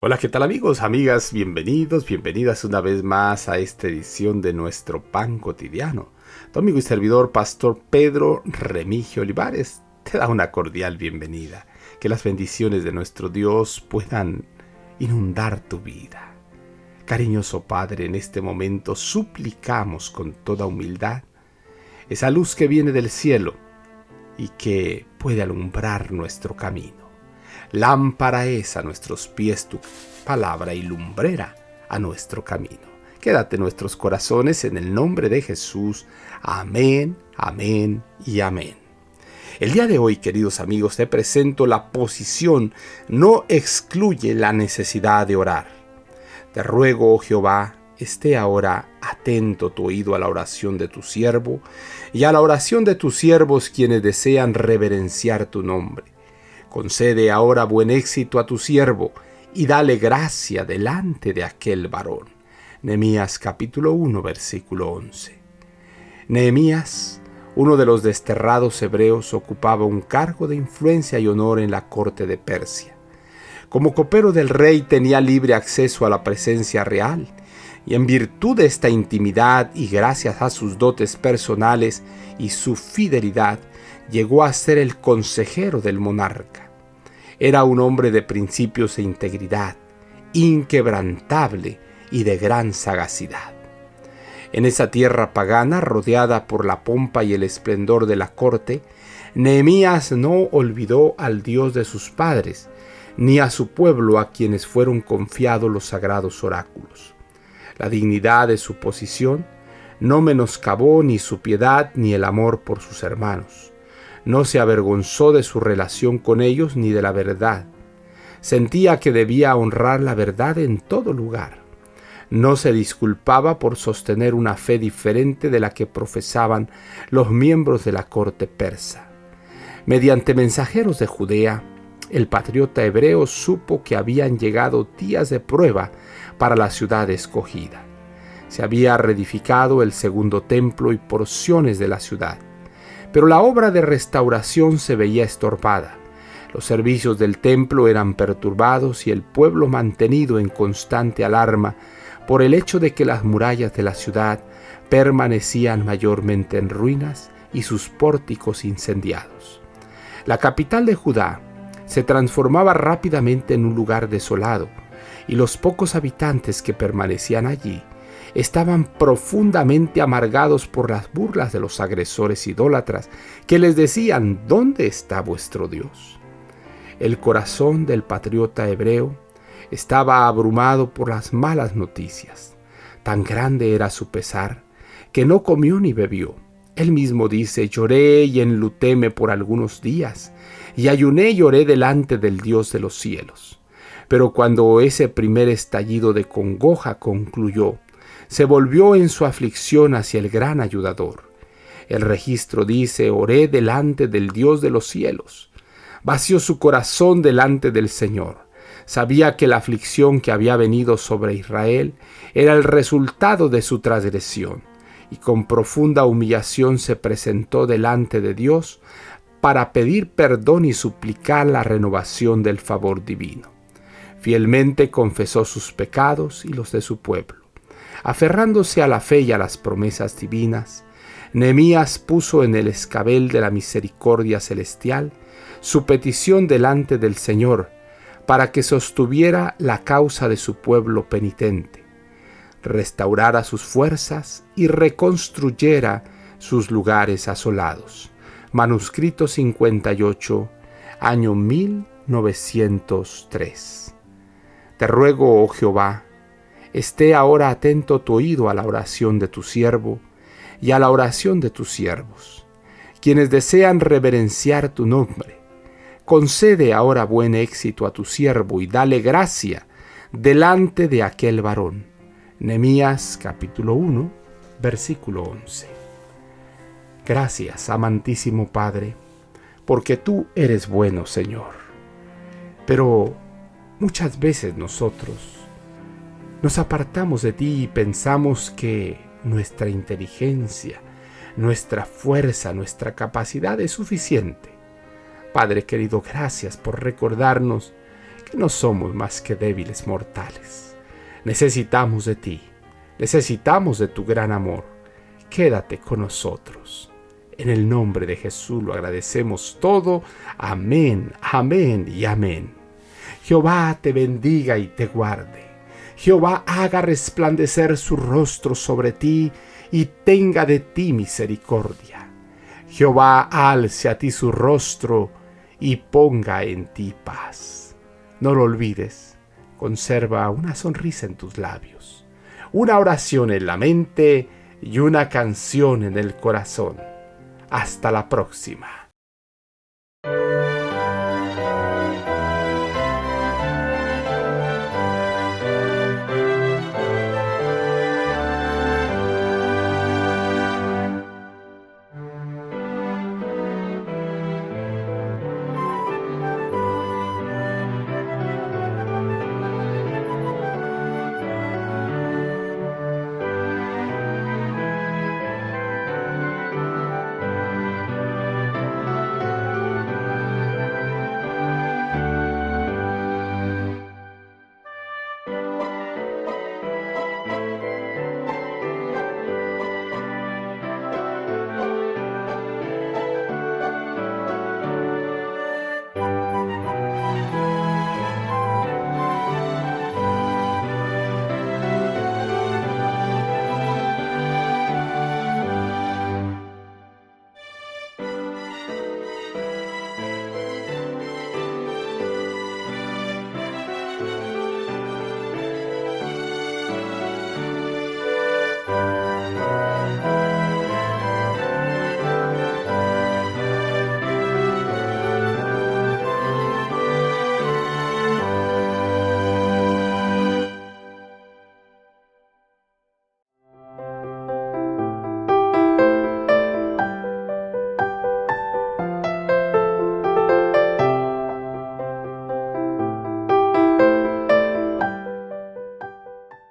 Hola, ¿qué tal amigos, amigas? Bienvenidos, bienvenidas una vez más a esta edición de nuestro Pan Cotidiano. Tu amigo y servidor, Pastor Pedro Remigio Olivares, te da una cordial bienvenida. Que las bendiciones de nuestro Dios puedan inundar tu vida. Cariñoso Padre, en este momento suplicamos con toda humildad esa luz que viene del cielo y que puede alumbrar nuestro camino. Lámpara es a nuestros pies tu palabra y lumbrera a nuestro camino. Quédate en nuestros corazones en el nombre de Jesús. Amén, amén y amén. El día de hoy, queridos amigos, te presento la posición no excluye la necesidad de orar. Te ruego, oh Jehová, esté ahora atento tu oído a la oración de tu siervo y a la oración de tus siervos quienes desean reverenciar tu nombre. Concede ahora buen éxito a tu siervo y dale gracia delante de aquel varón. Nehemías capítulo 1, versículo 11. Nehemías, uno de los desterrados hebreos, ocupaba un cargo de influencia y honor en la corte de Persia. Como copero del rey tenía libre acceso a la presencia real, y en virtud de esta intimidad y gracias a sus dotes personales y su fidelidad, llegó a ser el consejero del monarca. Era un hombre de principios e integridad, inquebrantable y de gran sagacidad. En esa tierra pagana, rodeada por la pompa y el esplendor de la corte, Nehemías no olvidó al Dios de sus padres, ni a su pueblo a quienes fueron confiados los sagrados oráculos. La dignidad de su posición no menoscabó ni su piedad ni el amor por sus hermanos. No se avergonzó de su relación con ellos ni de la verdad. Sentía que debía honrar la verdad en todo lugar. No se disculpaba por sostener una fe diferente de la que profesaban los miembros de la corte persa. Mediante mensajeros de Judea, el patriota hebreo supo que habían llegado días de prueba para la ciudad escogida. Se había reedificado el segundo templo y porciones de la ciudad. Pero la obra de restauración se veía estorbada. Los servicios del templo eran perturbados y el pueblo mantenido en constante alarma por el hecho de que las murallas de la ciudad permanecían mayormente en ruinas y sus pórticos incendiados. La capital de Judá se transformaba rápidamente en un lugar desolado, y los pocos habitantes que permanecían allí estaban profundamente amargados por las burlas de los agresores idólatras que les decían: ¿dónde está vuestro Dios? El corazón del patriota hebreo estaba abrumado por las malas noticias. Tan grande era su pesar que no comió ni bebió. Él mismo dice: lloré y enlutéme por algunos días, y ayuné y lloré delante del Dios de los cielos. Pero cuando ese primer estallido de congoja concluyó, se volvió en su aflicción hacia el gran ayudador. El registro dice: oré delante del Dios de los cielos. Vació su corazón delante del Señor. Sabía que la aflicción que había venido sobre Israel era el resultado de su transgresión, y con profunda humillación se presentó delante de Dios para pedir perdón y suplicar la renovación del favor divino. Fielmente confesó sus pecados y los de su pueblo. Aferrándose a la fe y a las promesas divinas, Nehemías puso en el escabel de la misericordia celestial su petición delante del Señor para que sostuviera la causa de su pueblo penitente, restaurara sus fuerzas y reconstruyera sus lugares asolados. Manuscrito 58, año 1903. Te ruego, oh Jehová, esté ahora atento tu oído a la oración de tu siervo y a la oración de tus siervos, quienes desean reverenciar tu nombre. Concede ahora buen éxito a tu siervo y dale gracia delante de aquel varón. Nehemías capítulo 1, versículo 11. Gracias, amantísimo Padre, porque tú eres bueno, Señor. Pero muchas veces nosotros nos apartamos de ti y pensamos que nuestra inteligencia, nuestra fuerza, nuestra capacidad es suficiente. Padre querido, gracias por recordarnos que no somos más que débiles mortales. Necesitamos de ti, necesitamos de tu gran amor. Quédate con nosotros. En el nombre de Jesús lo agradecemos todo. Amén, amén y amén. Jehová te bendiga y te guarde. Jehová haga resplandecer su rostro sobre ti y tenga de ti misericordia. Jehová alce a ti su rostro y ponga en ti paz. No lo olvides, conserva una sonrisa en tus labios, una oración en la mente y una canción en el corazón. Hasta la próxima.